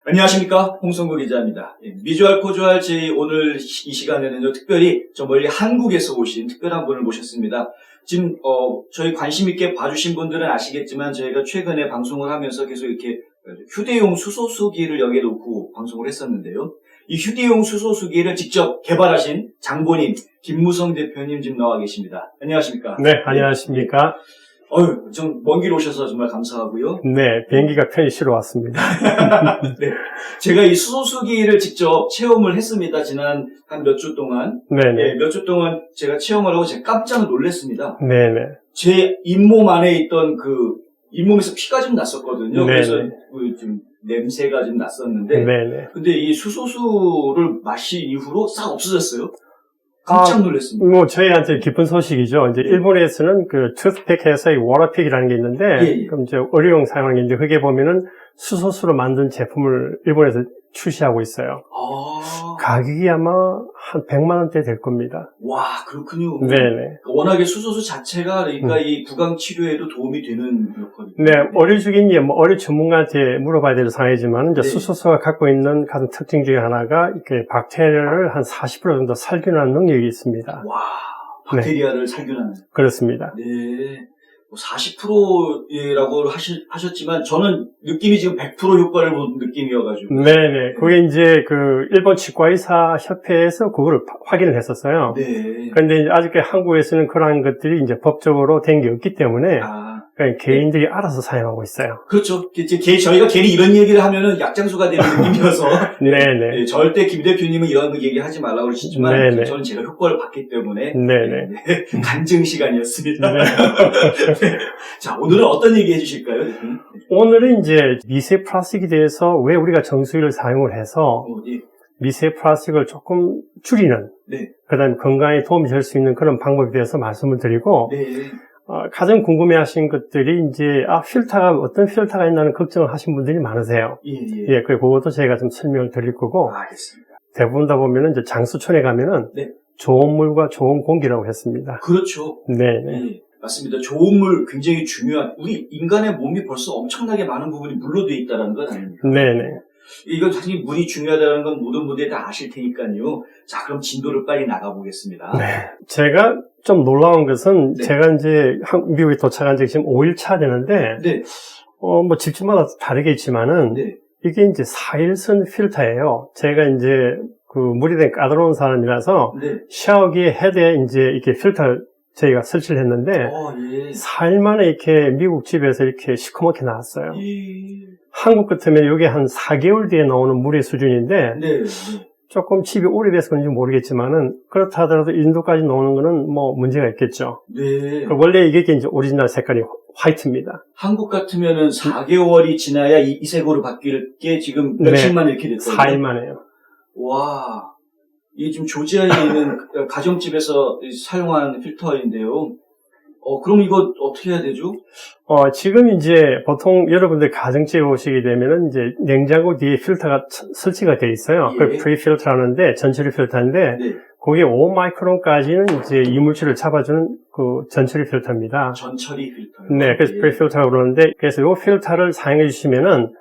안녕하십니까, 홍성구 기자입니다. 미주알 코주알 오늘 이 시간에는요, 특별히 저 멀리 한국에서 오신 특별한 분을 모셨습니다. 지금 저희 관심 있게 봐주신 분들은 아시겠지만 저희가 최근에 방송을 하면서 계속 이렇게 휴대용 수소수기를 여기에 놓고 방송을 했었는데요. 이 휴대용 수소수기를 직접 개발하신 장본인 김무성 대표님 지금 나와 계십니다. 안녕하십니까? 네, 안녕하십니까? 좀 먼 길 오셔서 정말 감사하고요. 네, 비행기가 편히 쉬러 왔습니다. 네. 제가 이 수소수기를 직접 체험을 했습니다. 지난 한 몇 주 동안. 네네. 몇 주 동안 제가 체험을 하고 제가 깜짝 놀랐습니다. 네네. 제 잇몸 안에 있던 잇몸에서 피가 좀 났었거든요. 네네. 그래서 좀 냄새가 좀 났었는데. 네네. 근데 이 수소수를 마신 이후로 싹 없어졌어요. 깜짝 놀랐습니다. 뭐, 저희한테 기쁜 소식이죠. 이제, 일본에서는 투스팩 회사의 워터픽이라는 게 있는데, 예. 그럼 이제 의료용 사용하는 게 있는데, 그게 보면은 수소수로 만든 제품을 일본에서 출시하고 있어요. 가격이 아마 한 100만 원대 될 겁니다. 와, 그렇군요. 네네. 워낙에 수소수 자체가 그러니까 이 구강 치료에도 도움이 되는 역할이죠. 네, 의료적인 의료 전문가한테 물어봐야 될 사항이지만, 이제 네. 수소수가 갖고 있는 가장 특징 중에 하나가, 이렇게 박테리아를 한 40% 정도 살균하는 능력이 있습니다. 와, 박테리아를 살균하는. 그렇습니다. 네. 40%라고 하셨지만, 저는 느낌이 지금 100% 효과를 본 느낌이어가지고. 네네. 그게 이제 일본 치과의사 협회에서 그거를 확인을 했었어요. 네. 그런데 이제 아직 한국에서는 그러한 것들이 이제 법적으로 된 게 없기 때문에, 그냥 개인들이 알아서 사용하고 있어요. 그렇죠. 저희가 괜히 이런 얘기를 하면은 약장수가 되는 느낌이어서. 네네. 네, 절대 김 대표님은 이런 거 얘기하지 말라고 그러시지만, 네네. 저는 제가 효과를 봤기 때문에. 네네. 네, 간증 시간이었습니다. 네. 자, 오늘은 어떤 얘기 해주실까요? 오늘은 이제 미세 플라스틱에 대해서 왜 우리가 정수기를 사용을 해서 예. 미세 플라스틱을 조금 줄이는, 네. 그 다음에 건강에 도움이 될 수 있는 그런 방법에 대해서 말씀을 드리고, 네. 가장 궁금해 하신 것들이 이제, 어떤 필터가 있나는 걱정을 하신 분들이 많으세요. 예. 그것도 제가 좀 설명을 드릴 거고, 알겠습니다. 대부분 다 보면은 이제 장수촌에 가면은, 네. 좋은 물과 좋은 공기라고 했습니다. 그렇죠. 네네. 예. 맞습니다. 좋은 물 굉장히 중요한, 우리 인간의 몸이 벌써 엄청나게 많은 부분이 물로 되어 있다는 건 아닙니까? 네네. 이건 사실 물이 중요하다는 건 모든 분들이 다 아실 테니까요. 자, 그럼 진도를 빨리 나가보겠습니다. 네. 제가 좀 놀라운 것은, 네. 제가 이제 미국에 도착한 지 지금 5일차 되는데, 네. 뭐 집집마다 다르겠지만은, 네. 이게 이제 4일선 필터예요. 제가 이제 물이 된 까다로운 사람이라서, 네. 샤워기 헤드에 이제 이렇게 필터를 저희가 설치를 했는데, 예. 4일 만에 이렇게 미국 집에서 이렇게 시커멓게 나왔어요. 예. 한국 같으면 이게 한 4개월 뒤에 나오는 물의 수준인데, 네. 조금 집이 오래돼서 그런지 모르겠지만은, 그렇다 하더라도 이 정도까지 나오는 거는 뭐 문제가 있겠죠. 네. 원래 이게 이제 오리지널 색깔이 화이트입니다. 한국 같으면은 4개월이 지나야 이 색으로 바뀔 게 지금 며칠만 이렇게 됐거든요. 4일 만에요. 와. 이게 지금 조지아에 있는 가정집에서 사용한 필터인데요. 그럼 이거 어떻게 해야 되죠? 지금 이제 보통 여러분들 가정집에 오시게 되면은 이제 냉장고 뒤에 필터가 설치가 되어 있어요. 예. 그걸 프리필터라는데, 전처리 필터인데, 네. 그게 5마이크론까지는 이제 이물질을 잡아주는 전처리 필터입니다. 전처리 필터. 네, 그래서 프리필터라고 그러는데, 그래서 이 필터를 사용해 주시면은,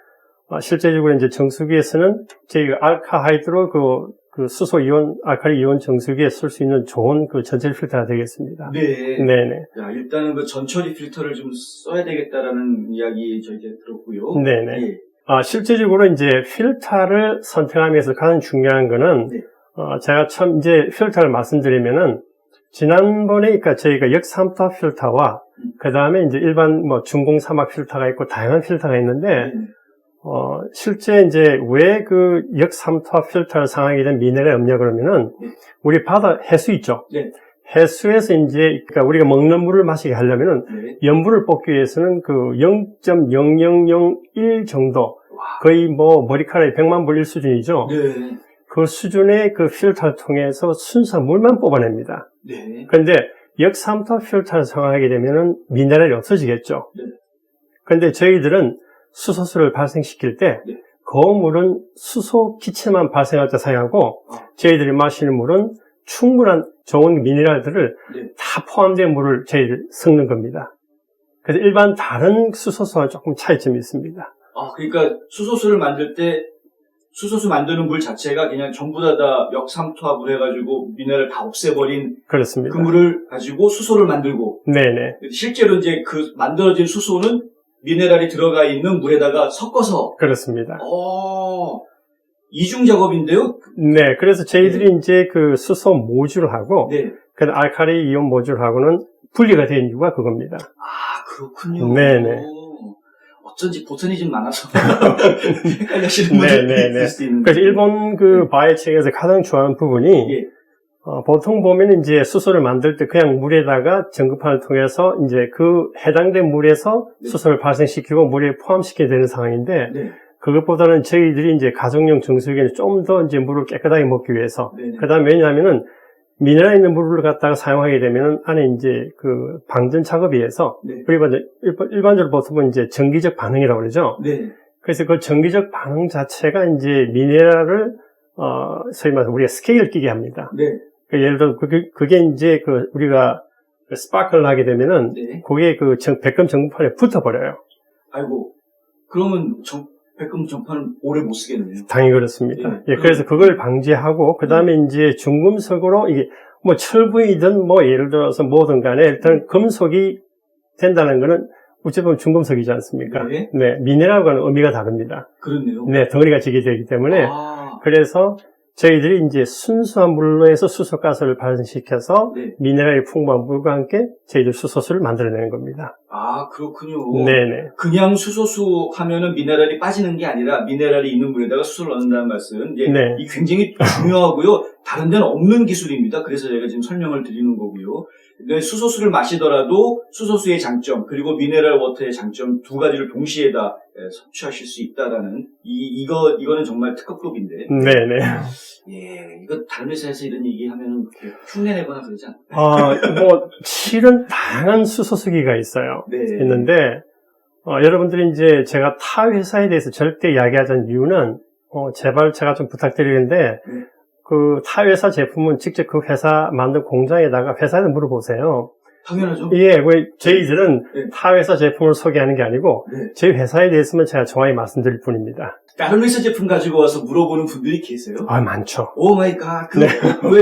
실제적으로 이제 정수기에서는 저희가 알카하이드로 수소 이온, 알칼리 이온 정수기에 쓸 수 있는 좋은 전처리 필터가 되겠습니다. 네. 네네. 야, 일단은 전처리 필터를 좀 써야 되겠다라는 이야기 저희가 들었고요. 네네. 예. 실제적으로 이제 필터를 선택하면서 가장 중요한 거는, 네. 제가 처음 이제 필터를 말씀드리면은, 지난번에, 그러니까 저희가 역삼투압 필터와, 그 다음에 이제 일반 중공사막 필터가 있고, 다양한 필터가 있는데, 실제 이제 왜 역삼투압 필터를 사용하게 된 미네랄이 없냐 그러면은, 우리 바다 해수 있죠? 네. 해수에서 이제, 그러니까 우리가 먹는 물을 마시게 하려면은, 네. 염분을 뽑기 위해서는 0.0001 정도, 거의 머리카락이 100만 불 1수준이죠? 네. 그 수준의 필터를 통해서 순수한 물만 뽑아냅니다. 네. 그런데 역삼투압 필터를 사용하게 되면은 미네랄이 없어지겠죠? 네. 그런데 저희들은 수소수를 발생시킬 때, 네. 그 물은 수소 기체만 발생할 때 사용하고, 저희들이 마시는 물은 충분한 좋은 미네랄들을 네. 다 포함된 물을 저희들 섞는 겁니다. 그래서 일반 다른 수소수와 조금 차이점이 있습니다. 그러니까 수소수를 만들 때 수소수 만드는 물 자체가 그냥 전부 다 역삼투압을 해가지고 미네랄 다 없애버린 그렇습니다. 그 물을 가지고 수소를 만들고 네네. 실제로 이제 그 만들어진 수소는 미네랄이 들어가 있는 물에다가 섞어서 그렇습니다. 이중 작업인데요. 네, 그래서 저희들이 이제 그 수소 모듈하고 네. 그 알칼리 이온 모듈하고는 분리가 된 이유가 그겁니다. 아, 그렇군요. 네네. 어쩐지 보탄이 좀 많아서 헷갈리시는 분들이 네네네. 있을 수 있는데. 그래서 일본 그 바이오 책에서 가장 좋아하는 부분이 예. 보통 보면 이제 수소를 만들 때 그냥 물에다가 전급판을 통해서 이제 그 해당된 물에서 네. 수소를 발생시키고 물에 포함시켜야 되는 상황인데 네. 그것보다는 저희들이 이제 가정용 정수기에는 좀 더 이제 물을 깨끗하게 먹기 위해서 네네. 그다음에 왜냐하면은 미네랄 있는 물을 갖다가 사용하게 되면은 안에 이제 그 방전 작업에 의해서 네. 그리고 이제 일반적으로 보통은 이제 전기적 반응이라고 그러죠. 네. 그래서 그 전기적 반응 자체가 이제 미네랄을 소위 말해서 우리가 스케일을 끼게 합니다. 네. 그 예를 들어 그게 이제 그 우리가 스파클을 하게 되면은 네. 그게 그 백금 전구판에 붙어버려요. 아이고. 그러면 백금 전파는 오래 못 쓰겠네요. 당연히 그렇습니다. 예. 예, 그래서 그걸 방지하고 그 다음에 이제 중금속으로 이게 뭐 철분이든 뭐 예를 들어서 뭐든 간에 일단 금속이 된다는 거는 어찌보면 중금속이지 않습니까? 네. 네, 미네랄과는 의미가 다릅니다. 그렇네요. 네, 덩어리가 지게 되기 때문에 아, 그래서 저희들이 이제 순수한 물로 해서 수소가스를 발생시켜서 네. 미네랄이 풍부한 물과 함께 저희들 수소수를 만들어내는 겁니다. 아, 그렇군요. 네네. 그냥 수소수 하면은 미네랄이 빠지는 게 아니라 미네랄이 있는 물에다가 수소를 넣는다는 말씀. 예, 네. 이 굉장히 중요하고요. 다른 데는 없는 기술입니다. 그래서 제가 지금 설명을 드리는 거고요. 근데 수소수를 마시더라도 수소수의 장점 그리고 미네랄 워터의 장점 두 가지를 동시에 다 섭취하실 수 있다라는 이거는 정말 특급급인데. 네네. 예, 이거 다른 회사에서 이런 얘기하면은 그렇게 흉내내거나 그러지 않나요? 뭐 실은 다양한 수소수기가 있어요. 네. 있는데 여러분들이 이제 제가 타 회사에 대해서 절대 이야기하자는 이유는 제발 제가 좀 부탁드리는데 그 타 회사 제품은 직접 그 회사 만든 공장에다가 회사에다 물어보세요. 당연하죠. 예, 왜 저희들은 네. 타 회사 제품을 소개하는 게 아니고 네. 저희 회사에 대해서만 제가 정확히 말씀드릴 뿐입니다. 다른 회사 제품 가지고 와서 물어보는 분들이 계세요? 많죠. 오 마이 갓. 네.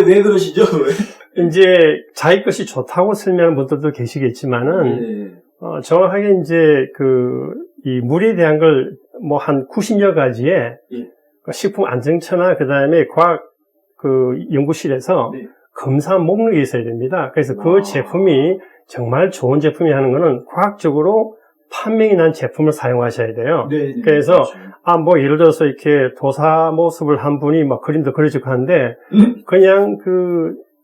왜 그러시죠? 왜? 이제 자기 것이 좋다고 설명하는 분들도 계시겠지만은 네. 정확하게 이제 이 물에 대한 걸 뭐 한 90여 가지의 예. 식품안전처나 그 다음에 과학 연구실에서 네. 검사 목록이 있어야 됩니다. 그래서 와. 그 제품이 정말 좋은 제품이 하는 거는 과학적으로 판명이 난 제품을 사용하셔야 돼요. 네. 그래서 그렇죠. 뭐 예를 들어서 이렇게 도사 모습을 한 분이 막 그림도 그려주고 하는데 그냥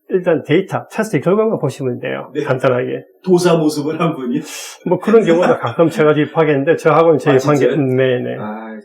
일단 데이터, 테스트 결과만 보시면 돼요. 네. 간단하게. 도사 모습을 한 분이. 뭐 그런 경우도 가끔 제가 접하겠는데 저하고는 저희 관계, 진짜요? 네네. 참.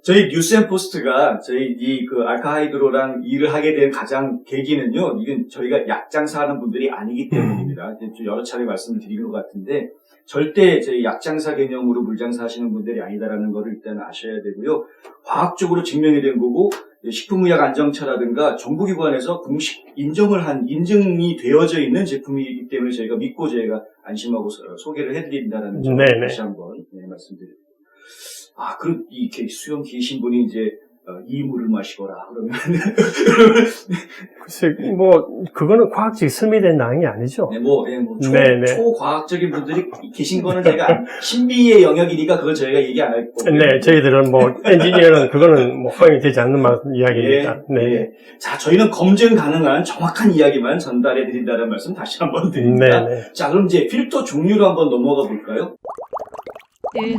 저희 뉴스앤포스트가 저희 알카하이드로랑 일을 하게 된 가장 계기는요, 이건 저희가 약장사 하는 분들이 아니기 때문입니다. 좀 여러 차례 말씀을 드린 것 같은데, 절대 저희 약장사 개념으로 물장사 하시는 분들이 아니다라는 거를 일단 아셔야 되고요. 과학적으로 증명이 된 거고, 식품의약안정처라든가 정부기관에서 공식 인증이 되어져 있는 제품이기 때문에 저희가 믿고 저희가 안심하고 소개를 해드린다는 점 다시 한번 말씀드립니다. 그럼 이렇게 수영 기신 분이 이제 이 물을 마시거라 그러면 글쎄, 그거는 과학적이 설명된 내용이 아니죠. 초과학적인 분들이 계신 거는 제가 신비의 영역이니까 그건 저희가 얘기 안 할 거고요. 네, 저희들은 엔지니어는 그거는 허용이 되지 않는 이야기입니다. 네. 자, 저희는 검증 가능한 정확한 이야기만 전달해 드린다는 말씀 다시 한번 드립니다. 네. 자, 그럼 이제 필터 종류로 한번 넘어가 볼까요?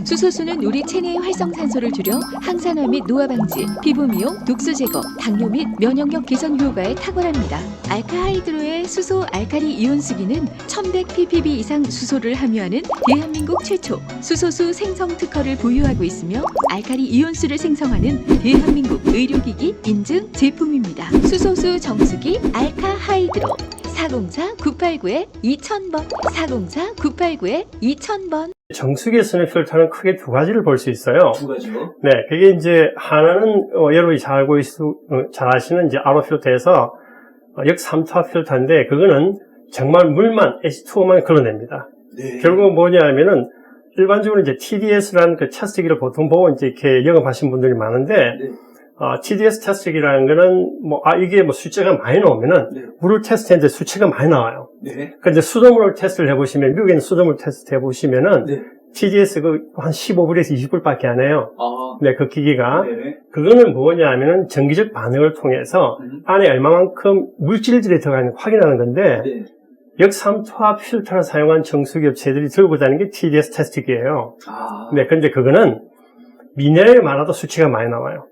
수소수는 우리 체내의 활성산소를 줄여 항산화 및 노화 방지, 피부 미용, 독소 제거, 당뇨 및 면역력 개선 효과에 탁월합니다. 알카하이드로의 수소 알카리 이온수기는 1100ppb 이상 수소를 함유하는 대한민국 최초 수소수 생성 특허를 보유하고 있으며 알카리 이온수를 생성하는 대한민국 의료기기 인증 제품입니다. 수소수 정수기 알카하이드로 404-989-2000번 404-989-2000번 정수기에서는 필터는 크게 두 가지를 볼 수 있어요. 두 가지요? 네, 그게 이제 하나는 여러분이 잘 아시는 이제 RO 필터에서 역삼투압 필터인데 그거는 정말 물만 H2O만 걸러냅니다. 네. 결국은 뭐냐면은 일반적으로 이제 TDS라는 그 차스기를 보통 보고 이제 이렇게 영업하신 분들이 많은데 네. TDS 테스트기라는 거는, 이게 숫자가 많이 나오면은, 네. 물을 테스트했는데 수치가 많이 나와요. 네. 근데 수돗물 테스트를 해보시면, 미국에는 수돗물 테스트 해보시면은, 네. TDS 한 15불에서 20불밖에 안 해요. 아. 네, 그 기기가. 네. 그거는 뭐냐 하면은, 정기적 반응을 통해서, 안에 얼마만큼 물질들이 들어가 있는지 확인하는 건데, 네. 역삼투압 필터를 사용한 정수기 업체들이 들고 다니는 게 TDS 테스트기예요. 아. 네, 근데 그거는, 미네랄이 많아도 수치가 많이 나와요.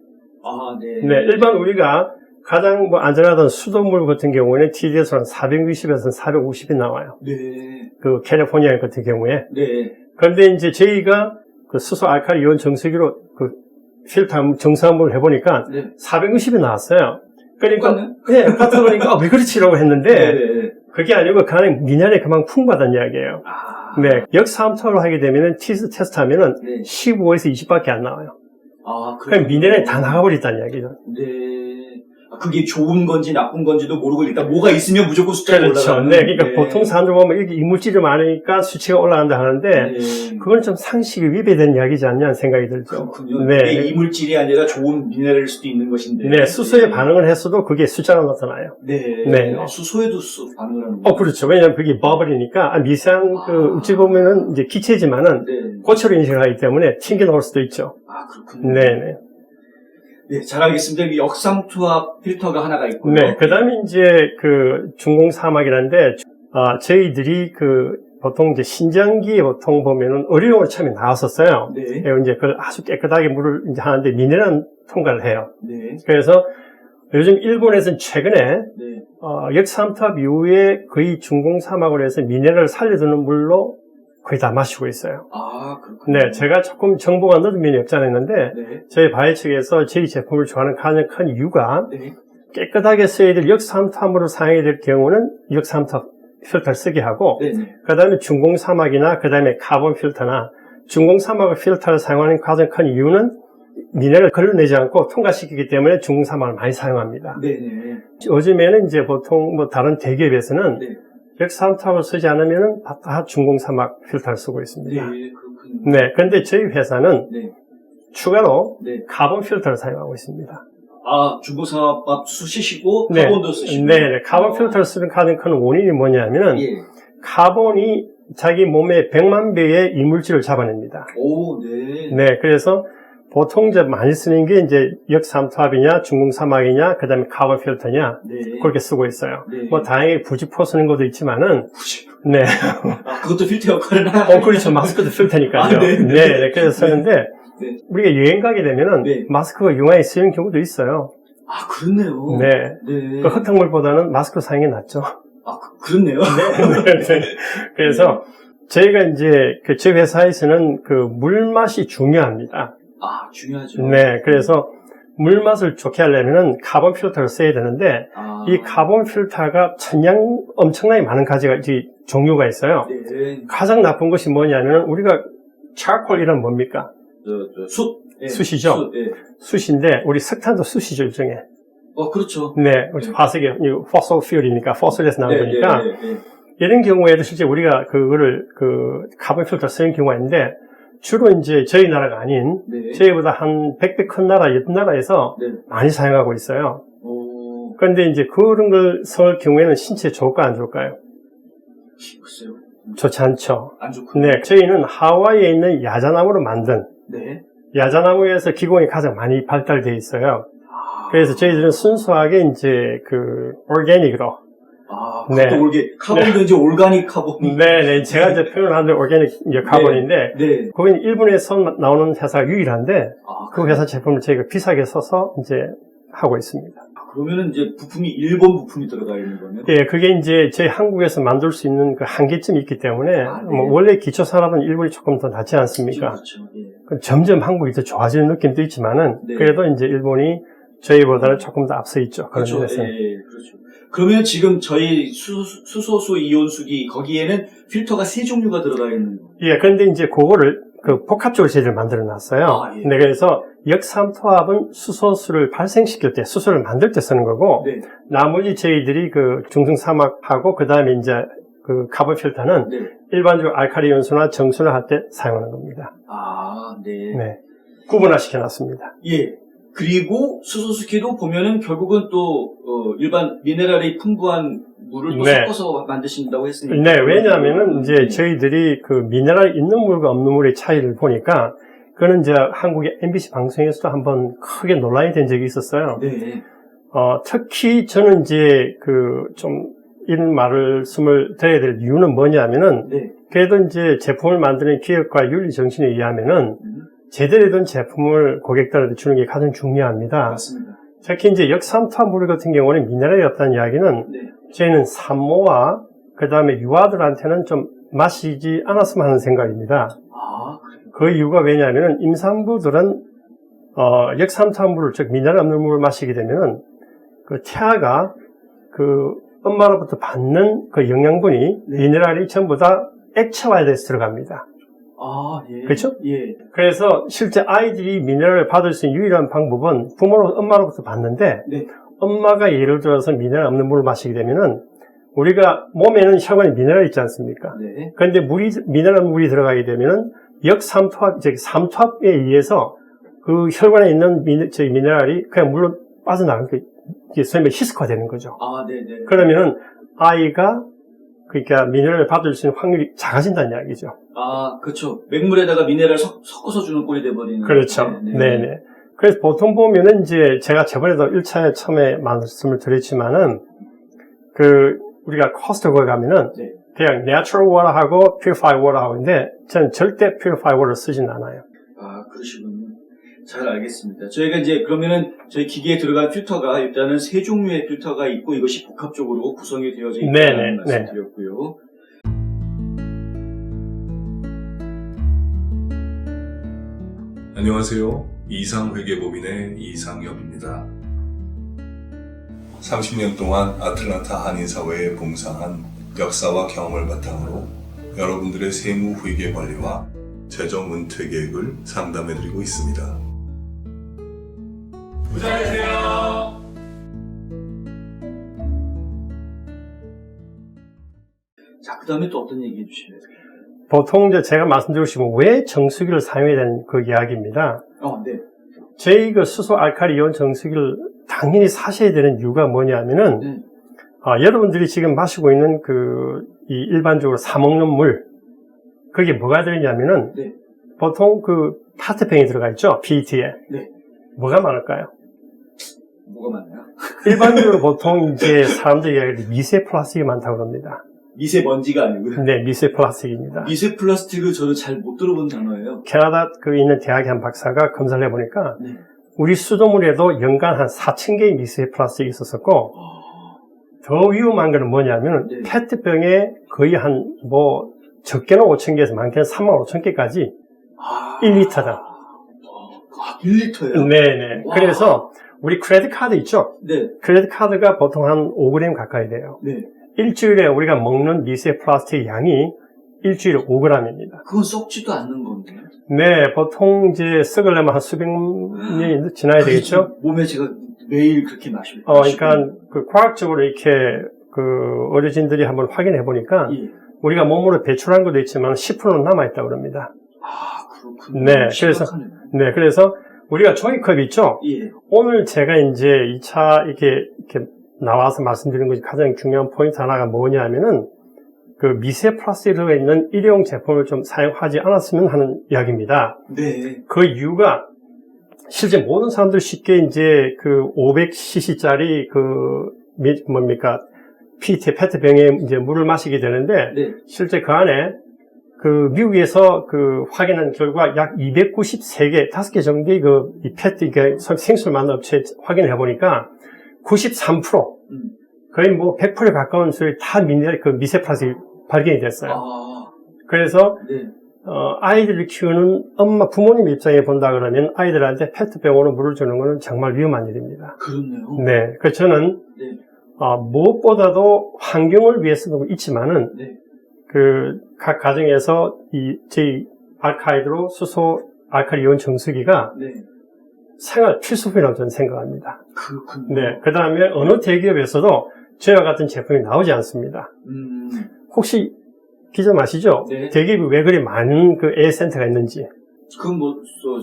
아, 네. 네, 일반 우리가 가장 안전하던 수돗물 같은 경우에는 TDS는 460에서 450이 나와요. 네. 그 캘리포니아 같은 경우에. 네. 그런데 이제 저희가 그 수소 알칼리 이온 정수기로 그 필터 정수화물을 해보니까 네. 460이 나왔어요. 그러니까, 똑같네? 네, 같아 보니까 왜 그렇지라고 했는데, 네. 그게 아니고 그 안에 미네랄이 그만 풍부하다는 이야기예요. 아. 네, 역삼투압을 하게 되면은 테스트 하면은 네. 15에서 20밖에 안 나와요. 아, 그럼 미네랄이 다 나가버렸다는 이야기죠. 네. 아, 그게 좋은 건지 나쁜 건지도 모르고 일단 뭐가 있으면 무조건 숫자가 그렇죠. 올라가는. 네, 그러니까 보통 사람들 보면 이렇게 이물질이 많으니까 수치가 올라간다 하는데, 네. 그건 좀 상식이 위배된 이야기지 않냐는 생각이 들죠. 그렇군요. 네. 이게 이물질이 아니라 좋은 미네랄일 수도 있는 것인데. 네, 수소에 반응을 했어도 그게 숫자가 나타나요. 네. 네. 아, 수소에도 수소 반응을 하는 거예요. 그렇죠. 왜냐면 그게 버블이니까, 미세한 어찌 보면은 이제 기체지만은 네. 고체로 인식을 하기 때문에 튕겨 나올 수도 있죠. 아, 그렇군요. 네네. 네, 잘 알겠습니다. 이 역삼투압 필터가 하나가 있고요. 네, 그 다음에 이제 그 중공사막이라는데, 저희들이 보통 이제 신장기에 보통 보면은 의료용으로 처음에 나왔었어요. 네. 이제 그걸 아주 깨끗하게 물을 이제 하는데 미네랄은 통과를 해요. 네. 그래서 요즘 일본에서는 최근에, 네. 역삼투압 이후에 거의 중공사막으로 해서 미네랄을 살려두는 물로 거의 다 마시고 있어요. 아, 그렇군요. 네, 제가 조금 정보가 넣은 면이 없지 않아 있는데, 네. 저희 바이 측에서 저희 제품을 좋아하는 가장 큰 이유가 네. 깨끗하게 써야 될 역삼투압물을 사용해야 될 경우는 역삼투압 필터를 쓰게 하고, 네. 네. 그 다음에 중공사막이나 그 다음에 카본 필터나 중공사막 필터를 사용하는 가장 큰 이유는 미네랄을 걸러내지 않고 통과시키기 때문에 중공사막을 많이 사용합니다. 네. 네. 요즘에는 이제 보통 다른 대기업에서는 네. 역삼투압을 쓰지 않으면 다 중공사막 필터를 쓰고 있습니다. 네. 그렇군요. 네, 그런데 저희 회사는 네. 추가로 네. 카본 필터를 사용하고 있습니다. 아, 중고사밥 쓰시고 네. 카본도 쓰시고. 네, 카본 필터를 쓰는 가장 큰 원인이 뭐냐면은 예. 카본이 자기 몸에 100만 배의 이물질을 잡아냅니다. 오, 네. 네, 그래서 보통 이제 많이 쓰는 게 이제 역삼투압이냐, 중공사막이냐, 그 다음에 카본 필터냐, 네. 그렇게 쓰고 있어요. 네. 다행히 부직포 쓰는 것도 있지만은, 네. 아, 그것도 필터 역할을 하나. 그렇죠. 마스크도 필터니까요. 아, 네. 네, 그래서 쓰는데, 네. 우리가 여행 가게 되면은, 네. 마스크가 용하게 쓰이는 경우도 있어요. 아, 그렇네요. 네. 네. 그 흙탕물보다는 마스크 사용이 낫죠. 아, 그렇네요. 네. 그래서, 저희가 이제, 저희 회사에서는 물맛이 중요합니다. 아, 중요하죠. 네, 그래서 물맛을 좋게 하려면은 카본 필터를 써야 되는데, 아. 이 카본 필터가 엄청나게 많은 가지가, 종류가 있어요. 네. 가장 나쁜 것이 뭐냐면, 우리가 차콜이란 뭡니까? 숯. 예. 숯이죠? 숯, 예. 숯인데, 우리 석탄도 숯이죠, 일종의. 그렇죠. 네, 우리 화석이, fossil fuel이니까, fossil에서 나온 거니까, 네, 네. 이런 경우에도 실제 우리가 그거를, 카본 필터 쓰는 경우가 있는데, 주로 이제 저희 나라가 아닌, 네. 저희보다 한 100배 큰 나라, 옆 나라에서 네. 많이 사용하고 있어요. 오, 그런데 이제 그런 걸 쓸 경우에는 신체에 좋을까 안 좋을까요? 글쎄요. 좋지 않죠. 안 좋군요. 네, 저희는 하와이에 있는 야자나무로 만든, 네. 야자나무에서 기공이 가장 많이 발달되어 있어요. 아. 그래서 저희들은 순수하게 이제 오르게닉으로. 아, 네. 그것도 카본도 이제 올가닉 카본. 네, 제가 이제 표현을 하는데 오르게닉 이제 카본인데, 네. 거기는 일본에서 나오는 회사가 유일한데, 아, 그 회사 제품을 저희가 비싸게 써서 이제 하고 있습니다. 그러면은 이제 부품이 일본 부품이 들어가 있는 거네요. 예, 그게 이제 저희 한국에서 만들 수 있는 그 한계점이 있기 때문에, 아, 네. 원래 기초 산업은 일본이 조금 더 낫지 않습니까? 그렇죠. 예. 점점 한국이 더 좋아지는 느낌도 있지만은, 네. 그래도 이제 일본이 저희보다는 조금 더 앞서 있죠. 그런 그렇죠. 면에서. 예, 그렇죠. 그러면 지금 저희 수소수 이온수기 거기에는 필터가 세 종류가 들어가 있는 거. 예, 그런데 이제 그거를 복합적으로 저희들 만들어 놨어요. 아, 예. 네, 그래서 역삼투압은 수소수를 발생시킬 때, 수소를 만들 때 쓰는 거고, 네. 나머지 저희들이 중성사막하고, 그 다음에 이제 카본 필터는 네. 일반적으로 알칼리 연수나 정수나 할 때 사용하는 겁니다. 아, 네. 네. 구분화 시켜놨습니다. 예. 그리고 수소수기도 보면은 결국은 또 일반 미네랄이 풍부한 물을 또 네. 섞어서 만드신다고 했으니까. 네, 왜냐하면은 이제 네. 저희들이 그 미네랄 있는 물과 없는 물의 차이를 보니까 그는 이제 한국의 MBC 방송에서도 한번 크게 논란이 된 적이 있었어요. 네. 특히 저는 이제 좀 이런 말씀을 드려야 될 이유는 뭐냐면은 네. 그래도 이제 제품을 만드는 기업과 윤리 정신에 의하면은 제대로 된 제품을 고객들한테 주는 게 가장 중요합니다. 맞습니다. 특히 이제 역삼투압물 같은 경우는 미네랄이 없다는 이야기는 네. 저희는 산모와 그 다음에 유아들한테는 좀 마시지 않았으면 하는 생각입니다. 아, 그래요? 그 이유가 왜냐하면 임산부들은 역삼투압물을 즉 미네랄 없는 물을 마시게 되면은 그 태아가 그 엄마로부터 받는 그 영양분이 네. 미네랄이 전부 다 액체화돼서 들어갑니다. 아, 예. 그렇죠? 예. 그래서 실제 아이들이 미네랄을 받을 수 있는 유일한 방법은 엄마로부터 받는데 네. 엄마가 예를 들어서 미네랄 없는 물을 마시게 되면은 우리가 몸에는 혈관에 미네랄이 있지 않습니까? 네. 그런데 미네랄 물이 들어가게 되면은 역삼투압, 즉 삼투압에 의해서 그 혈관에 있는 미네랄이 그냥 물로 빠져나가는 게 소위 희석화되는 거죠. 아, 네네. 그러면은 아이가 그러니까 미네랄을 받을 수 있는 확률이 작아진다는 이야기죠. 아, 그렇죠. 맹물에다가 미네랄 섞어서 주는 꼴이 돼버리는. 그렇죠. 네네. 그래서 보통 보면은 이제 제가 저번에도 1차에 처음에 말씀을 드렸지만은 우리가 코스트코에 가면은 네. 그냥 natural water하고 purified water하고 있는데 저는 절대 purified water 쓰진 않아요. 아, 그러시군요. 잘 알겠습니다. 저희가 이제 그러면은 저희 기계에 들어간 필터가 일단은 세 종류의 필터가 있고 이것이 복합적으로 구성이 되어져 있다는 말씀드렸고요. 안녕하세요. 이상회계법인의 이상엽입니다. 30년 동안 아틀란타 한인사회에 봉사한 역사와 경험을 바탕으로 여러분들의 세무 회계 관리와 재정 은퇴 계획을 상담해드리고 있습니다. 부자 되세요. 자, 그 다음에 또 어떤 얘기 해주실래요? 보통 이제 제가 말씀드리고 싶은 왜 정수기를 사용해야 되는 그 이야기입니다. 네. 저희 수소 알칼리 이온 정수기를 당연히 사셔야 되는 이유가 뭐냐면은 여러분들이 지금 마시고 있는 이 일반적으로 사 먹는 물 그게 뭐가 들어있냐면은 네. 보통 페트병이 들어가 있죠. PET에. 네. 뭐가 많을까요? 뭐가 많나요? 일반적으로 보통 이제 사람들이 이야기할 때 미세 플라스틱이 많다고 합니다. 미세먼지가 아니고요. 네, 미세 플라스틱입니다. 미세 플라스틱을 저는 잘 못 들어본 단어예요. 캐나다 있는 대학의 한 박사가 검사를 해보니까 네. 우리 수돗물에도 연간 한 4,000개의 미세 플라스틱이 있었었고 더 위험한 거는 뭐냐면 네. 페트병에 거의 적게는 5,000개에서 많게는 35,000개까지 1리터당. 1리터요? 네네. 와. 그래서 우리 크레딧 카드 있죠? 네. 크레딧 카드가 보통 한 5g 가까이 돼요. 네. 일주일에 우리가 먹는 미세 플라스틱 양이 일주일에 5g입니다. 그건 썩지도 않는 건데. 네, 보통 이제 썩으려면 한 수백 년이 지나야 되겠죠? 몸에 제가 매일 그렇게 마시고. 그러니까 과학적으로 이렇게 어르신들이 한번 확인해 보니까 예. 우리가 몸으로 배출한 것도 있지만 10%는 남아있다고 합니다. 아, 그렇군요. 네, 심각하네요. 그래서 우리가 종이컵 있죠? 예. 오늘 제가 이제 2차 이렇게 나와서 말씀드린 것이 가장 중요한 포인트 하나가 뭐냐면은 미세 플라스틱이 들어있는 일회용 제품을 좀 사용하지 않았으면 하는 이야기입니다. 네. 그 이유가 실제 모든 사람들이 쉽게 이제 500cc짜리 PET 페트병에 이제 물을 마시게 되는데 네. 실제 그 안에 미국에서 확인한 결과 약 293개, 5개 정도의 이 페트, 생수를 만든 업체에 확인을 해보니까 93%, 거의 100%에 가까운 수의 다 미세 플라스틱이 발견이 됐어요. 그래서, 네. 아이들을 키우는 부모님 입장에 본다 그러면 아이들한테 페트병으로 물을 주는 것은 정말 위험한 일입니다. 그렇네요. 네. 그래서 저는, 네. 무엇보다도 환경을 위해서도 있지만은, 네. 각 가정에서 저희 알카이드로 수소 알칼리 이온 정수기가 네. 생활 필수품이라고 저는 생각합니다. 그렇군요. 네. 그 다음에 어느 대기업에서도 저와 같은 제품이 나오지 않습니다. 혹시 기자 아시죠? 네. 대기업이 왜 그리 많은 에어센터가 있는지. 그건 뭐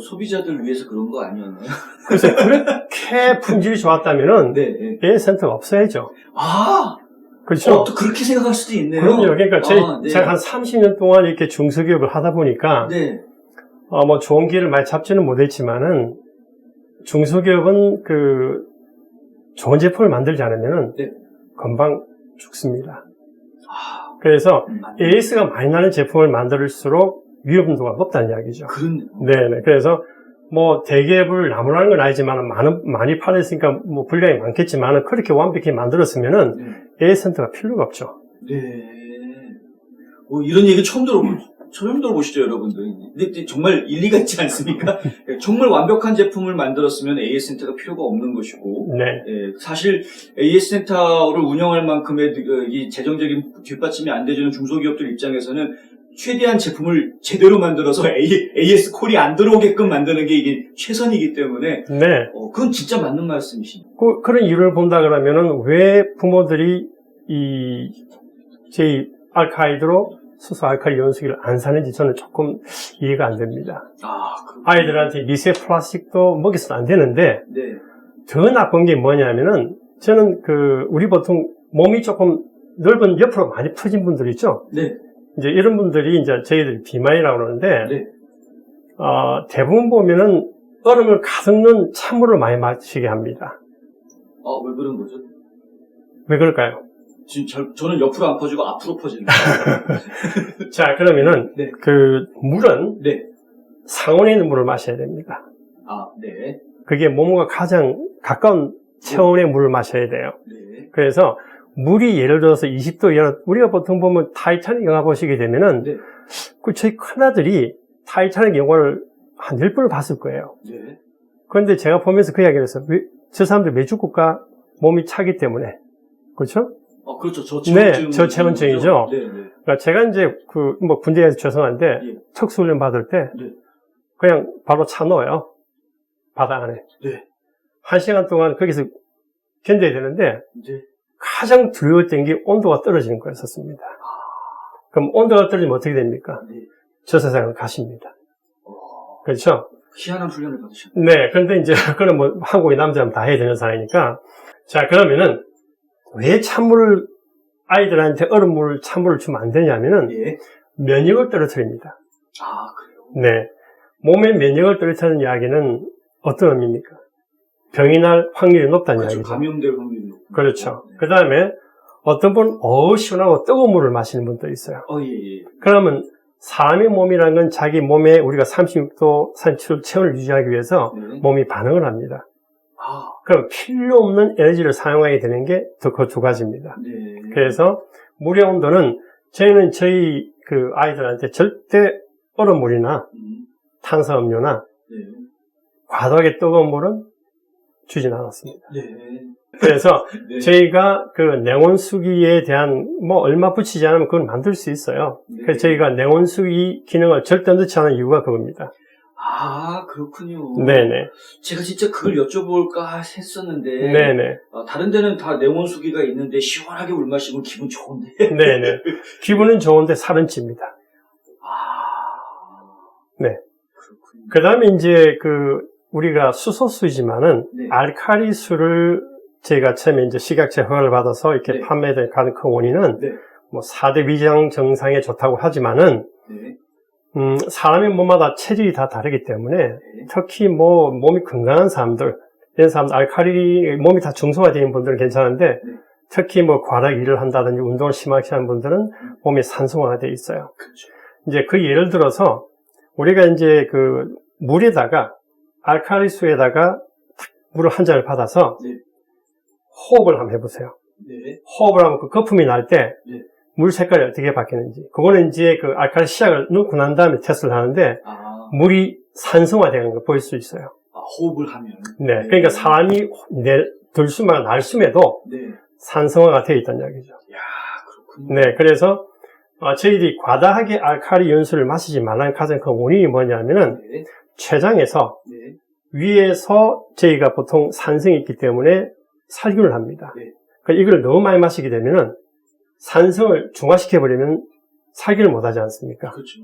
소비자들 위해서 그런 거 아니었나요? 그래서 그렇게 품질이 좋았다면은 네. 네. AS 센터가 없어야죠. 아, 그렇죠? 또 그렇게 생각할 수도 있네요. 그럼요. 그러니까 네. 제가 한 30년 동안 이렇게 중소기업을 하다 보니까 네. 뭐 좋은 기회를 많이 잡지는 못했지만은 중소기업은 그 좋은 제품을 만들지 않으면은 네. 금방 죽습니다. 아, 그래서 맞네. AS가 많이 나는 제품을 만들수록 위험도가 높다는 이야기죠. 그렇네요. 네네. 그래서 뭐 대기업을 나무라는 건 아니지만 많이 팔았으니까 뭐 분량이 많겠지만 그렇게 완벽히 만들었으면은 네. AS 센터가 필요가 없죠. 네. 이런 얘기 처음 들어보시죠, 여러분들. 근데 정말 일리가 있지 않습니까? 정말 완벽한 제품을 만들었으면 AS 센터가 필요가 없는 것이고, 네. 예, 사실 AS 센터를 운영할 만큼의 이 재정적인 뒷받침이 안 되는 중소기업들 입장에서는 최대한 제품을 제대로 만들어서 AS 콜이 안 들어오게끔 만드는 게 이게 최선이기 때문에, 네. 그건 진짜 맞는 말씀이십니다. 그런 이유를 본다 그러면은 왜 부모들이 제 알카이드로 수소 알칼리 연수기를 안 사는지 저는 조금 이해가 안 됩니다. 아, 그렇군요. 아이들한테 미세 플라스틱도 먹여서는 안 되는데 네. 더 나쁜 게 뭐냐면은 저는 우리 보통 몸이 조금 넓은 옆으로 많이 퍼진 분들 있죠? 네. 이제 이런 분들이 이제 저희들이 비만이라고 그러는데 네. 대부분 보면은 얼음을 가득 넣은 찬물을 많이 마시게 합니다. 왜 그런 거죠? 왜 그럴까요? 지금 저는 옆으로 안 퍼지고 앞으로 퍼집니다. 자, 그러면은 네. 물은 네. 상온에 있는 물을 마셔야 됩니다. 아, 네. 그게 몸과 가장 가까운 체온의 물을 마셔야 돼요. 네. 그래서 물이 예를 들어서 20도 이하, 우리가 보통 보면 타이타닉 영화 보시게 되면은 네. 저희 큰아들이 타이타닉 영화를 한 10번을 봤을 거예요. 네. 그런데 제가 보면서 그 이야기를 했어요. 저 사람들 왜 죽을까? 몸이 차기 때문에. 그렇죠? 그렇죠. 저체온증. 네, 저체온증이죠. 네, 네. 그러니까 제가 이제 군대에서 죄송한데 예. 특수훈련 받을 때 네. 그냥 바로 차 넣어요. 바다 안에. 네. 1시간 동안 거기서 견뎌야 되는데 네. 가장 두려웠던 게 온도가 떨어지는 거였었습니다. 그럼 온도가 떨어지면 어떻게 됩니까? 네. 저 세상을 가십니다. 그렇죠? 희한한 훈련을 받으셨네요. 네. 그런데 이제 그건 뭐 한국의 남자면 다 해야 되는 상황이니까 자, 그러면은 왜 아이들한테 얼음물, 찬물을 주면 안 되냐면은 예. 면역을 떨어뜨립니다. 아, 그래요? 네. 몸의 면역을 떨어뜨리는 이야기는 어떤 의미입니까? 병이 날 확률이 높다는 그렇죠. 이야기죠. 감염될 확률이 높고. 그렇죠. 네. 그 다음에 어떤 분은 시원하고 뜨거운 물을 마시는 분도 있어요. 예, 예. 그러면 사람의 몸이라는 건 자기 몸에 우리가 36도, 37도 체온을 유지하기 위해서 네. 몸이 반응을 합니다. 아, 그럼 필요 없는 에너지를 사용하게 되는 게 그 두 가지입니다. 네. 그래서 물의 온도는 저희는 저희 아이들한테 절대 얼음물이나 탄산음료나 네. 과도하게 뜨거운 물은 주진 않았습니다. 네. 그래서 네. 저희가 냉온수기에 대한 얼마 붙이지 않으면 그걸 만들 수 있어요. 네. 그래서 저희가 냉온수기 기능을 절대 넣지 않은 이유가 그겁니다. 아, 그렇군요. 네네. 제가 진짜 그걸 여쭤볼까 했었는데. 네네. 다른 데는 다 냉온수기가 있는데 시원하게 물 마시면 기분 좋은데. 네네. 기분은 좋은데 살은 찝니다. 아. 네. 그렇군요. 그 다음에 이제 우리가 수소수이지만은 네. 알칼리수를 제가 처음에 이제 식약처 허가를 받아서 이렇게 네. 판매된 가장 큰 원인은 네. 4대 위장 정상에 좋다고 하지만은 네. 사람의 몸마다 체질이 다 다르기 때문에 특히 몸이 건강한 사람들, 이런 사람들 알칼리 몸이 다 중성화되어 분들은 괜찮은데 특히 과다 일을 한다든지 운동을 심하게 하는 분들은 몸이 산소화가 되어 있어요. 그렇죠. 이제 예를 들어서 우리가 이제 물에다가 알칼리수에다가 물을 한 잔을 받아서 네. 호흡을 한번 해보세요. 네. 호흡을 하면 거품이 날 때 물 네. 색깔이 어떻게 바뀌는지. 그거는 이제 알칼리 시약을 넣고 난 다음에 테스트를 하는데 물이 산성화되는 걸 보일 수 있어요. 호흡을 하면. 네. 그러니까 사람이 들숨이나 날숨에도 네. 산성화가 되어 있다는 이야기죠. 야, 그렇군요. 네. 그래서 저희들이 과다하게 알칼리 연수를 마시지 말라는 가장 큰 원인이 뭐냐면은 네. 췌장에서 네. 위에서 저희가 보통 산성이 있기 때문에 살균을 합니다. 네. 그러니까 이걸 너무 많이 마시게 되면은 산성을 중화시켜버리면 살균을 못하지 않습니까? 그렇죠.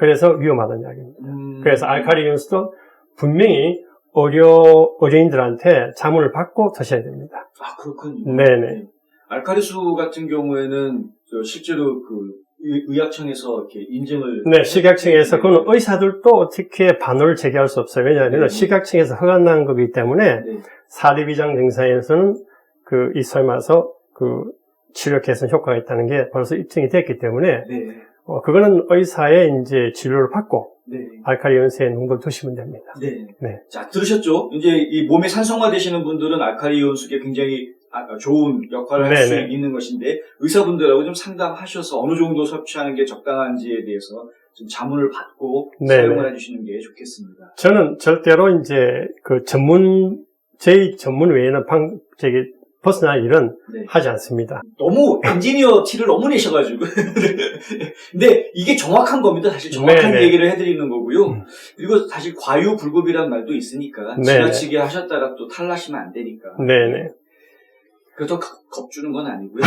그래서 위험하다는 이야기입니다. 그래서 알칼리 이온수도 분명히 어린이들한테 자문을 받고 드셔야 됩니다. 아, 그렇군요. 네네. 알칼리수 같은 경우에는 실제로 그 의학청에서 이렇게 인증을 네, 식약청에서 그건 의사들도 어떻게 반론을 제기할 수 없어요. 왜냐하면 네. 식약청에서 허가난 거기 때문에 네. 4대 비장 증상에서는 이 소위 말해서 치료 개선 효과가 있다는 게 벌써 입증이 됐기 때문에 네. 그거는 의사의 이제 진료를 받고 네. 알칼리 이온수의 농도를 드시면 됩니다. 네. 네. 자, 들으셨죠? 이제 이 몸에 산성화 되시는 분들은 알칼리 이온수에 굉장히 좋은 역할을 할 수 네네. 있는 것인데 의사분들하고 좀 상담하셔서 어느 정도 섭취하는 게 적당한지에 대해서 좀 자문을 받고 네네. 사용을 해주시는 게 좋겠습니다. 저는 절대로 이제 저희 전문 외에는 벗어날 일은 네. 하지 않습니다. 너무 엔지니어 티를 너무 내셔가지고. 근데 이게 정확한 겁니다. 사실 정확한 네네. 얘기를 해드리는 거고요. 그리고 사실 과유불급이란 말도 있으니까 네네. 지나치게 하셨다가 또 탈나시면 안 되니까. 네네. 그래도 겁주는 건 아니고요.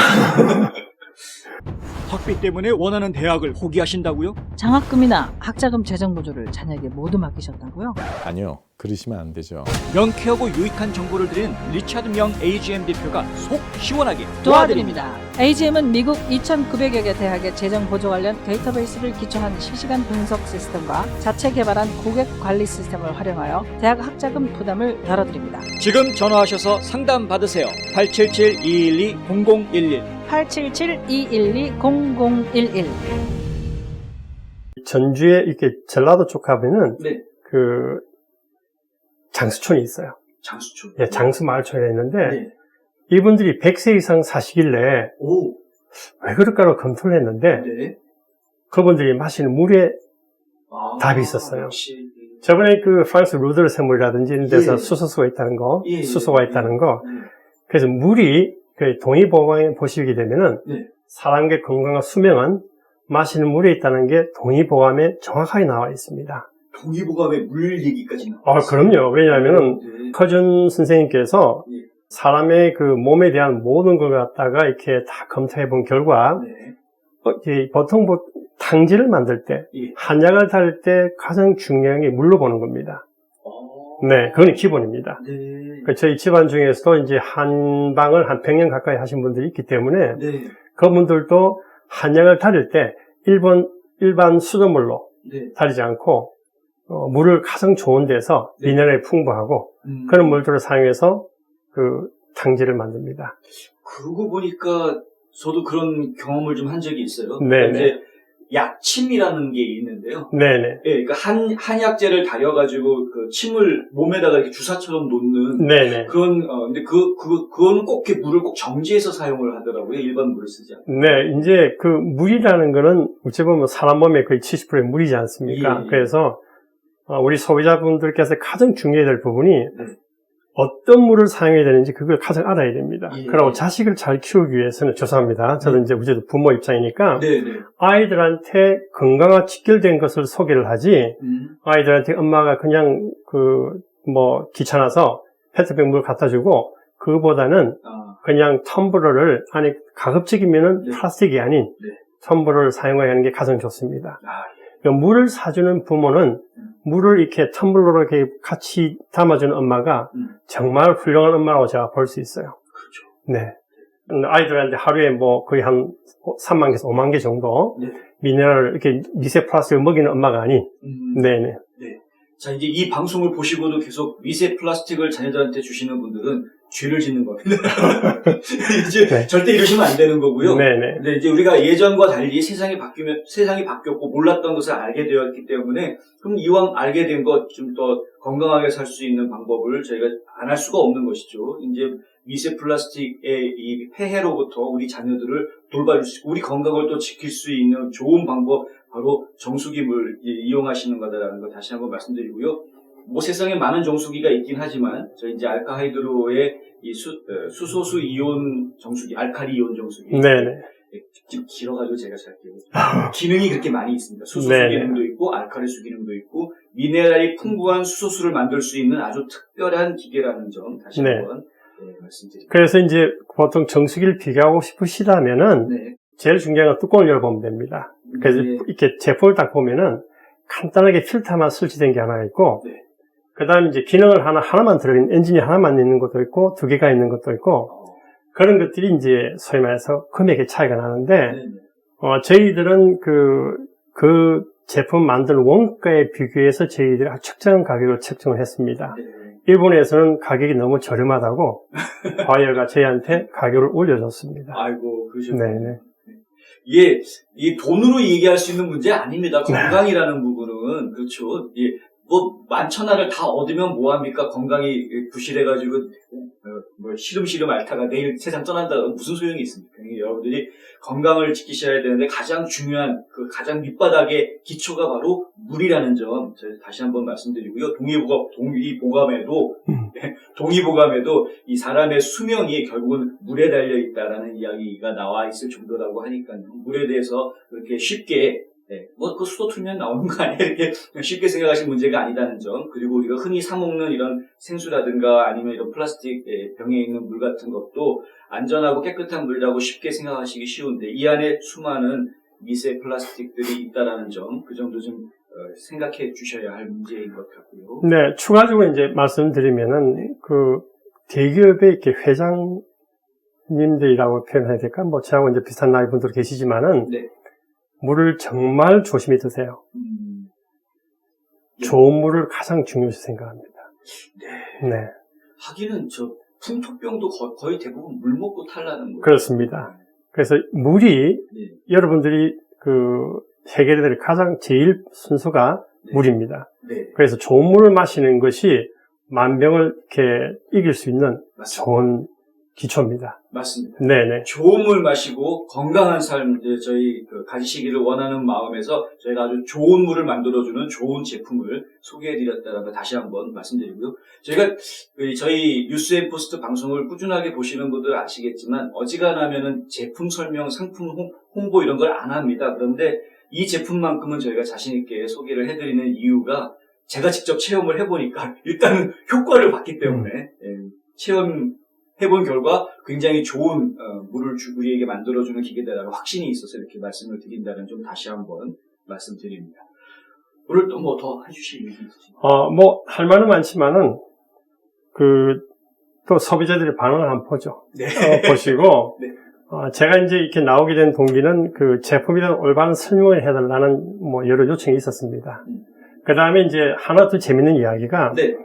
학비 때문에 원하는 대학을 포기하신다고요? 장학금이나 학자금 재정 보조를 자녀에게 모두 맡기셨다고요? 아니요, 그러시면 안 되죠. 명쾌하고 유익한 정보를 드리는 리차드 명 AGM 대표가 속 시원하게 도와드립니다. AGM은 미국 2,900여 개 대학의 재정 보조 관련 데이터베이스를 기초한 실시간 분석 시스템과 자체 개발한 고객 관리 시스템을 활용하여 대학 학자금 부담을 덜어드립니다. 지금 전화하셔서 상담 받으세요. 877-212-0011 877-212-0011 전주에 이렇게 전라도 쪽 가면은 네. 장수촌이 있어요. 장수촌. 예, 장수마을촌이 있는데 네. 이분들이 100세 이상 사시길래 오. 왜 그럴까로 검토를 했는데 네. 그분들이 마시는 물에 아, 답이 있었어요. 역시. 저번에 프랑스 루드르 샘물이라든지 이런 데서 예. 수소수가 있다는 거, 예, 수소가 예. 있다는 거. 네. 그래서 물이 동의보감에 보시게 되면은 네. 사람의 건강과 수명은 마시는 물에 있다는 게 동의보감에 정확하게 나와 있습니다. 동의보감에 물 얘기까지 나와요. 그럼요. 왜냐하면은 네. 허준 선생님께서 예. 사람의 몸에 대한 모든 걸 갖다가 이렇게 다 검토해 본 결과 네. 보통 탕지를 만들 때, 예. 한약을 다릴 때 가장 중요한 게 물로 보는 겁니다. 네, 그건 기본입니다. 네. 저희 집안 중에서도 이제 한방을 한 100년 가까이 하신 분들이 있기 때문에 네. 그분들도 한약을 다릴 때 일반 수돗물로 네. 다리지 않고 물을 가장 좋은 데서 네. 미네랄이 풍부하고 그런 물들을 사용해서 탕지를 만듭니다. 그러고 보니까 저도 그런 경험을 좀 한 적이 있어요. 네네. 이제 약침이라는 게 있는데요. 네네. 예, 그러니까 한약재를 달여가지고 그 침을 몸에다가 이렇게 주사처럼 놓는 네네. 그런 근데 그거는 꼭 이렇게 물을 꼭 정지해서 사용을 하더라고요. 일반 물을 쓰지 않고. 네, 이제 물이라는 거는 어찌 보면 사람 몸의 거의 70%의 물이지 않습니까? 예, 예. 그래서 우리 소비자분들께서 가장 중요해야 될 부분이 네. 어떤 물을 사용해야 되는지 그걸 가장 알아야 됩니다. 예. 그리고 자식을 잘 키우기 위해서는 죄송합니다. 저도 이제 어쨌든 부모 입장이니까 네네. 아이들한테 건강과 직결된 것을 소개를 하지 아이들한테 엄마가 그냥 귀찮아서 페트병 물 갖다 주고 그거보다는 그냥 텀블러를 안에 가급적이면은 네. 플라스틱이 아닌 네. 텀블러를 사용해야 하는 게 가장 좋습니다. 아, 그러니까 물을 사주는 부모는 물을 이렇게 텀블러로 이렇게 같이 담아주는 엄마가 정말 훌륭한 엄마라고 제가 볼 수 있어요. 그렇죠. 네. 아이들한테 하루에 거의 한 3만 개에서 5만 개 정도 네. 미네랄을 이렇게 미세 플라스틱을 먹이는 엄마가 아닌, 네네. 자, 이제 이 방송을 보시고도 계속 미세 플라스틱을 자녀들한테 주시는 분들은 죄를 짓는 겁니다. 이제 네. 절대 이러시면 안 되는 거고요. 네네. 근데 이제 우리가 예전과 달리 세상이 바뀌었고 몰랐던 것을 알게 되었기 때문에 그럼 이왕 알게 된 것 좀 더 건강하게 살 수 있는 방법을 저희가 안 할 수가 없는 것이죠. 이제 미세 플라스틱의 이 폐해로부터 우리 자녀들을 돌봐줄 수 있고 우리 건강을 또 지킬 수 있는 좋은 방법 바로 정수기물 이용하시는 거다라는 거 다시 한번 말씀드리고요. 세상에 많은 정수기가 있긴 하지만 저희 이제 알카하이드로의 이 수소수 이온 정수기, 알칼리 이온 정수기. 네네. 지금 길어가지고 제가 잘 기억해요. 기능이 그렇게 많이 있습니다. 수소수 네네. 기능도 있고 알칼리수 기능도 있고 미네랄이 풍부한 수소수를 만들 수 있는 아주 특별한 기계라는 점 다시 네. 한번 말씀드립니다. 그래서 이제 보통 정수기를 비교하고 싶으시다면은 네. 제일 중요한 건 뚜껑을 열어보면 됩니다. 그래서 네. 이렇게 제품을 딱 보면은 간단하게 필터만 설치된 게 하나 있고, 네. 그 다음에 이제 기능을 하나만 들어있는, 엔진이 하나만 있는 것도 있고, 2개가 있는 것도 있고, 그런 것들이 이제 소위 말해서 금액의 차이가 나는데, 네네. 저희들은 그 제품 만든 원가에 비교해서 저희들이 적정한 가격을 책정을 했습니다. 네. 일본에서는 가격이 너무 저렴하다고 바이어가 저희한테 가격을 올려줬습니다. 아이고, 그러셨군요. 네네. 이 돈으로 얘기할 수 있는 문제 아닙니다. 건강이라는 부분은. 그렇죠. 예. 뭐, 만천하를 다 얻으면 뭐합니까? 건강이 부실해가지고, 시름시름 앓다가 내일 세상 떠난다. 무슨 소용이 있습니까? 여러분들이 건강을 지키셔야 되는데 가장 중요한, 가장 밑바닥의 기초가 바로 물이라는 점, 제가 다시 한번 말씀드리고요. 동의보감에도 이 사람의 수명이 결국은 물에 달려 있다라는 이야기가 나와 있을 정도라고 하니까요. 물에 대해서 그렇게 쉽게 그 수도 틀면 나오는 거 아니야? 이렇게 쉽게 생각하시는 문제가 아니다는 점. 그리고 우리가 흔히 사먹는 이런 생수라든가 아니면 이런 플라스틱 병에 있는 물 같은 것도 안전하고 깨끗한 물이라고 쉽게 생각하시기 쉬운데 이 안에 수많은 미세 플라스틱들이 있다라는 점, 그 점도 좀 생각해 주셔야 할 문제인 것 같고요. 네, 추가적으로 이제 말씀드리면은, 대기업의 이렇게 회장님들이라고 표현해야 될까? 뭐, 저하고 이제 비슷한 나이 분들 계시지만은, 네. 물을 정말 조심히 드세요. 좋은 물을 가장 중요시 생각합니다. 네. 하기는 풍토병도 거의 대부분 물 먹고 탈라는 거예요. 그렇습니다. 그래서 물이 네. 여러분들이 해결해야 될 가장 제일 순서가 네. 물입니다. 네. 그래서 좋은 물을 마시는 것이 만병을 이렇게 이길 수 있는 맞습니다. 좋은 기초입니다. 맞습니다. 네네. 좋은 물 마시고 건강한 삶 저희 가지시기를 원하는 마음에서 저희가 아주 좋은 물을 만들어주는 좋은 제품을 소개해드렸다는 걸 다시 한번 말씀드리고요. 저희가 저희 뉴스앤포스트 방송을 꾸준하게 보시는 분들 아시겠지만 어지간하면은 제품 설명, 상품 홍보 이런 걸 안 합니다. 그런데 이 제품만큼은 저희가 자신 있게 소개를 해드리는 이유가 제가 직접 체험을 해보니까 일단은 효과를 봤기 때문에 체험해본 결과 굉장히 좋은 물을 우리에게 만들어주는 기계다라는 확신이 있어서 이렇게 말씀을 드린다는 점 다시 한번 말씀드립니다. 오늘 또 뭐 더 해주실 얘기 있으신가요? 뭐 할 말은 많지만은 또 소비자들의 반응을 한번 보죠. 네. 보시고 네. 제가 이제 이렇게 나오게 된 동기는 제품에 대한 올바른 설명을 해달라는 뭐 여러 요청이 있었습니다. 그 다음에 이제 하나 더 재밌는 이야기가 네.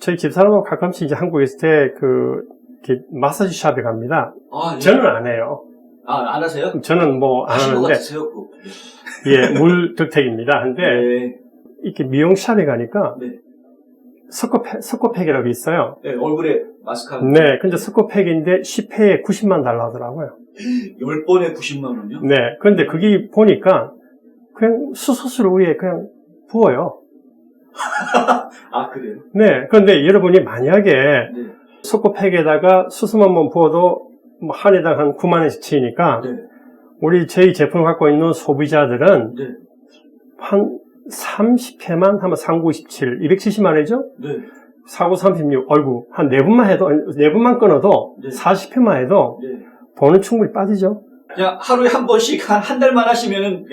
저희 집사람하고 가끔씩 이제 한국에 있을 때 이렇게 마사지 샵에 갑니다. 아, 예. 저는 안 해요. 안 하세요? 저는 뭐 안 하신 것 하는데 같으세요? 예, 물득택입니다. 근데 네. 이렇게 미용샵에 가니까 네. 스코팩이라고 있어요. 네, 얼굴에 마스크 하고. 네, 근데 스코팩인데 10회에 90만 달러 하더라고요. 10번에 90만 원이요? 네, 근데 그게 보니까 그냥 수소수를 위에 그냥 부어요. 아, 그래요? 네, 그런데 여러분이 만약에 네. 스코팩에다가 수소만만 부어도 뭐 한 해당 한 9만 원씩 치니까 네. 저희 제품을 갖고 있는 소비자들은 네. 한 30회만 하면 3927, 270만 원이죠? 네. 4936, 얼굴 한 4분만 해도, 4분만 끊어도 네. 40회만 해도 네. 돈은 충분히 빠지죠. 그냥 하루에 한 번씩 한 달만 하시면은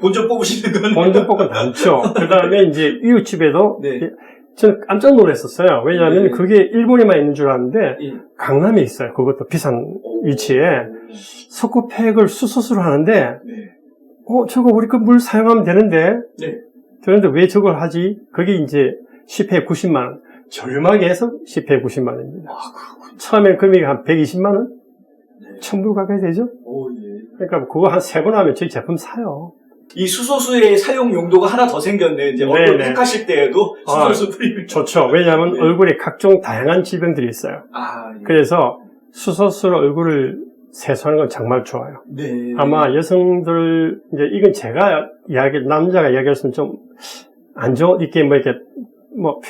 본전 뽑으시는 건. 본전 뽑고 남죠. 그 다음에 이제 이웃집에도 네. 저는 깜짝 놀랐었어요. 왜냐하면 네. 그게 일본에만 있는 줄 알았는데 예. 강남에 있어요. 그것도 비싼 위치에. 스코팩을 수소수로 하는데 네. 저거 우리 물 사용하면 되는데 네. 그런데 왜 저걸 하지? 그게 이제 10회에 90만 원. 저렴하게 해서 10회에 90만 원입니다. 아, 그렇군요. 처음에 금액이 한 120만 원? 네. 1000불 가까이 되죠? 오, 예. 그러니까 그거 한 3번 하면 저희 제품 사요. 이 수소수의 사용 용도가 하나 더 생겼네. 이제 얼굴 네네. 팩하실 때에도 수소수 뿌리면. 좋죠. 왜냐하면 네. 얼굴에 각종 다양한 질병들이 있어요. 아, 예. 그래서 수소수로 얼굴을 세수하는 건 정말 좋아요. 네. 아마 여성들, 이제 이건 제가 남자가 이야기했으면 좀 안 이렇게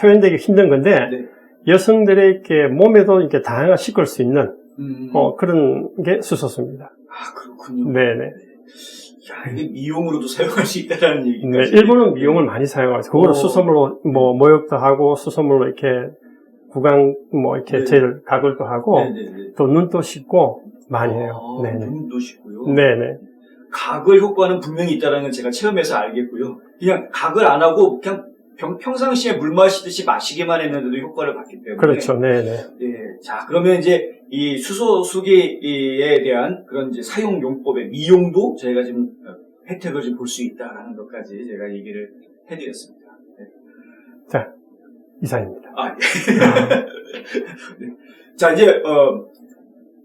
표현되기 힘든 건데, 네. 여성들의 이렇게 몸에도 이렇게 다양한 씻을 수 있는, 그런 게 수소수입니다. 아, 그렇군요. 네네. 야, 이게 미용으로도 사용할 수 있다는 얘기가. 네, 일본은 미용을 많이 사용하죠. 그거를 수소물로, 모욕도 하고, 수소물로 이렇게, 구강, 이렇게 네. 제일 가글도 하고, 네네네. 또 눈도 씻고, 많이 해요. 네네. 눈도 씻고요. 네네. 가글 효과는 분명히 있다는 건 제가 체험해서 알겠고요. 그냥 가글 안 하고 그냥 평상시에 물 마시듯이 마시기만 했는데도 효과를 봤기 때문에. 그렇죠. 네네. 예. 자, 그러면 이제 이 수소수기에 대한 그런 이제 사용 용법의 미용도 저희가 지금 혜택을 좀 볼 수 있다라는 것까지 제가 얘기를 해드렸습니다. 네. 자, 이상입니다. 아, 예. 네. 자, 이제,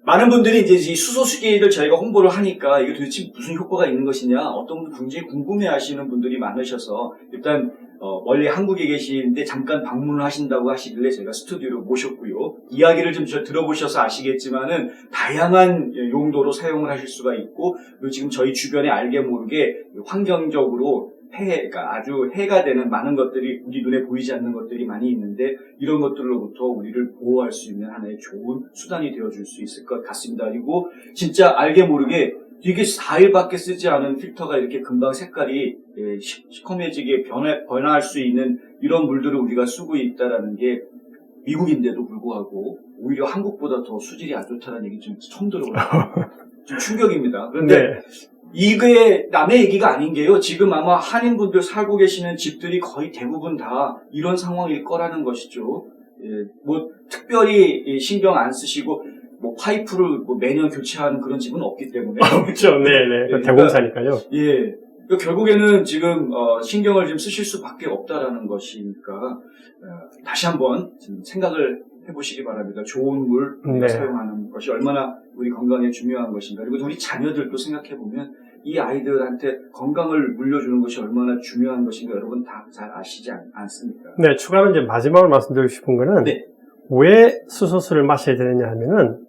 많은 분들이 이제 이 수소수기를 저희가 홍보를 하니까 이게 도대체 무슨 효과가 있는 것이냐, 어떤 분들 굉장히 궁금해 하시는 분들이 많으셔서, 일단, 멀리 한국에 계시는데 잠깐 방문을 하신다고 하시길래 제가 스튜디오로 모셨고요. 이야기를 좀 들어보셔서 아시겠지만은, 다양한 용도로 사용을 하실 수가 있고, 그리고 지금 저희 주변에 알게 모르게 환경적으로 그러니까 아주 해가 되는 많은 것들이 우리 눈에 보이지 않는 것들이 많이 있는데 이런 것들로부터 우리를 보호할 수 있는 하나의 좋은 수단이 되어줄 수 있을 것 같습니다. 그리고 진짜 알게 모르게 이게 4일밖에 쓰지 않은 필터가 이렇게 금방 색깔이 시커매지게 변화할 수 있는 이런 물들을 우리가 쓰고 있다는 게 미국인데도 불구하고 오히려 한국보다 더 수질이 안 좋다는 얘기 좀 처음 들어봐요. 좀 충격입니다. 그런데 네. 이게 남의 얘기가 아닌 게요. 지금 아마 한인분들 살고 계시는 집들이 거의 대부분 다 이런 상황일 거라는 것이죠. 예, 뭐 특별히 신경 안 쓰시고 뭐 파이프를 뭐 매년 교체하는 그런 집은 없기 때문에. 그렇죠. 네네. 예, 대공사니까요. 예. 그러니까 결국에는 지금 신경을 좀 쓰실 수밖에 없다라는 것이니까 다시 한번 좀 생각을 해보시기 바랍니다. 좋은 물 네. 사용하는 것이 얼마나 우리 건강에 중요한 것인가. 그리고 우리 자녀들도 생각해보면 이 아이들한테 건강을 물려주는 것이 얼마나 중요한 것인가 여러분 다 잘 아시지 않습니까? 네, 추가로 이제 마지막으로 말씀드리고 싶은 거는 네. 왜 수소수를 마셔야 되느냐 하면은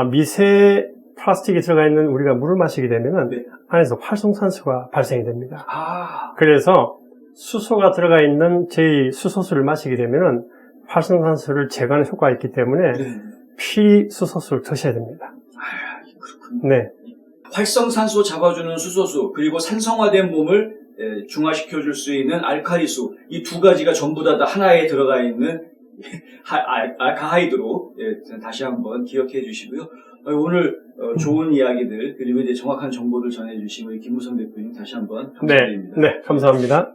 미세 플라스틱이 들어가 있는 우리가 물을 마시게 되면은 네. 안에서 활성산소가 발생이 됩니다. 아, 그래서 수소가 들어가 있는 저희 수소수를 마시게 되면은 활성산소를 제거하는 효과가 있기 때문에 네. 필히 수소수를 드셔야 됩니다. 아, 그렇군요. 네, 활성산소 잡아주는 수소수 그리고 산성화된 몸을 중화시켜줄 수 있는 알칼리수 이 두 가지가 전부 다 하나에 들어가 있는 알카하이드로 다시 한번 기억해 주시고요. 오늘 좋은 이야기들 그리고 이제 정확한 정보를 전해주신 우리 김무성 대표님 다시 한번 네, 감사드립니다. 네, 감사합니다.